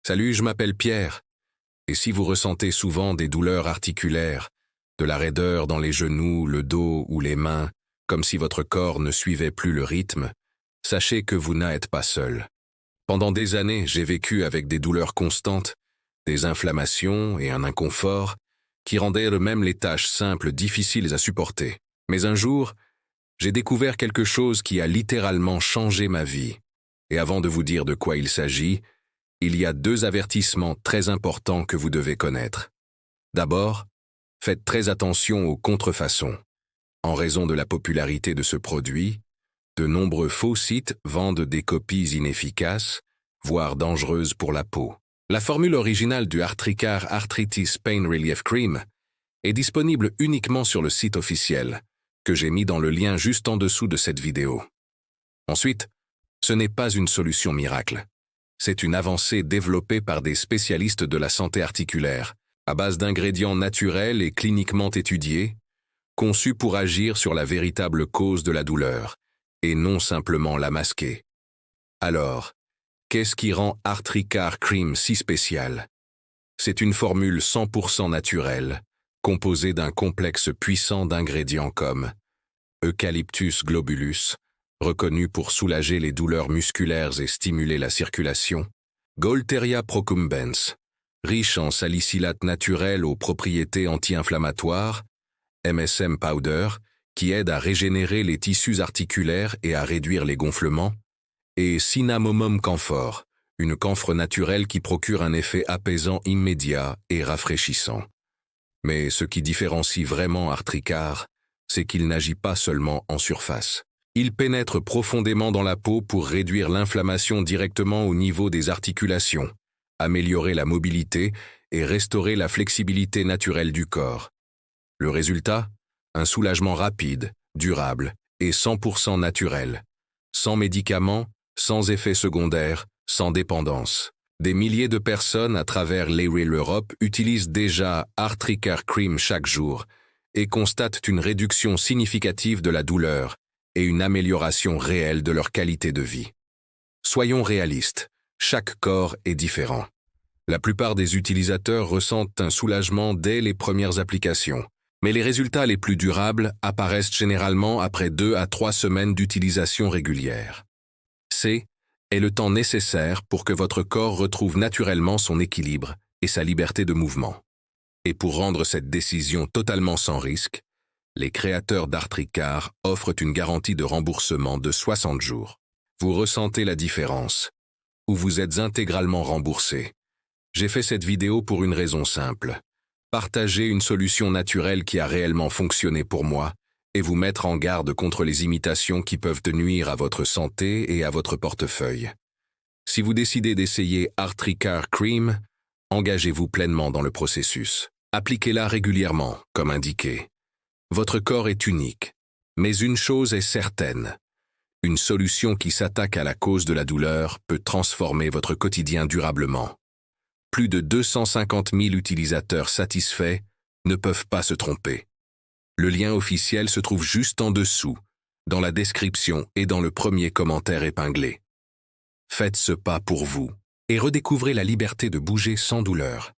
Salut, je m'appelle Pierre. Et si vous ressentez souvent des douleurs articulaires, de la raideur dans les genoux, le dos ou les mains, comme si votre corps ne suivait plus le rythme, sachez que vous n'êtes pas seul. Pendant des années, j'ai vécu avec des douleurs constantes, des inflammations et un inconfort qui rendaient même les tâches simples difficiles à supporter. Mais un jour, j'ai découvert quelque chose qui a littéralement changé ma vie. Et avant de vous dire de quoi il s'agit, il y a 2 avertissements très importants que vous devez connaître. D'abord, faites très attention aux contrefaçons. En raison de la popularité de ce produit, de nombreux faux sites vendent des copies inefficaces, voire dangereuses pour la peau. La formule originale du Artricare Arthritis Pain Relief Cream est disponible uniquement sur le site officiel, que j'ai mis dans le lien juste en dessous de cette vidéo. Ensuite, ce n'est pas une solution miracle. C'est une avancée développée par des spécialistes de la santé articulaire, à base d'ingrédients naturels et cliniquement étudiés, conçus pour agir sur la véritable cause de la douleur, et non simplement la masquer. Alors, qu'est-ce qui rend Artricare Cream si spécial? C'est une formule 100% naturelle, composée d'un complexe puissant d'ingrédients comme Eucalyptus globulus, reconnu pour soulager les douleurs musculaires et stimuler la circulation, Gaultheria procumbens, riche en salicylate naturel aux propriétés anti-inflammatoires, MSM powder, qui aide à régénérer les tissus articulaires et à réduire les gonflements, et Cinnamomum camphor, une camphre naturelle qui procure un effet apaisant immédiat et rafraîchissant. Mais ce qui différencie vraiment Artricare, c'est qu'il n'agit pas seulement en surface. Il pénètre profondément dans la peau pour réduire l'inflammation directement au niveau des articulations, améliorer la mobilité et restaurer la flexibilité naturelle du corps. Le résultat? Un soulagement rapide, durable et 100% naturel, sans médicaments, sans effets secondaires, sans dépendance. Des milliers de personnes à travers l'Europe utilisent déjà Artricare Cream chaque jour et constatent une réduction significative de la douleur et une amélioration réelle de leur qualité de vie. Soyons réalistes, chaque corps est différent. La plupart des utilisateurs ressentent un soulagement dès les premières applications, mais les résultats les plus durables apparaissent généralement après 2 à 3 semaines d'utilisation régulière. C est le temps nécessaire pour que votre corps retrouve naturellement son équilibre et sa liberté de mouvement. Et pour rendre cette décision totalement sans risque, les créateurs d'Artricare offrent une garantie de remboursement de 60 jours. Vous ressentez la différence, ou vous êtes intégralement remboursé. J'ai fait cette vidéo pour une raison simple. Partager une solution naturelle qui a réellement fonctionné pour moi et vous mettre en garde contre les imitations qui peuvent nuire à votre santé et à votre portefeuille. Si vous décidez d'essayer Artricare Cream, engagez-vous pleinement dans le processus. Appliquez-la régulièrement, comme indiqué. Votre corps est unique, mais une chose est certaine. Une solution qui s'attaque à la cause de la douleur peut transformer votre quotidien durablement. Plus de 250 000 utilisateurs satisfaits ne peuvent pas se tromper. Le lien officiel se trouve juste en dessous, dans la description et dans le premier commentaire épinglé. Faites ce pas pour vous et redécouvrez la liberté de bouger sans douleur.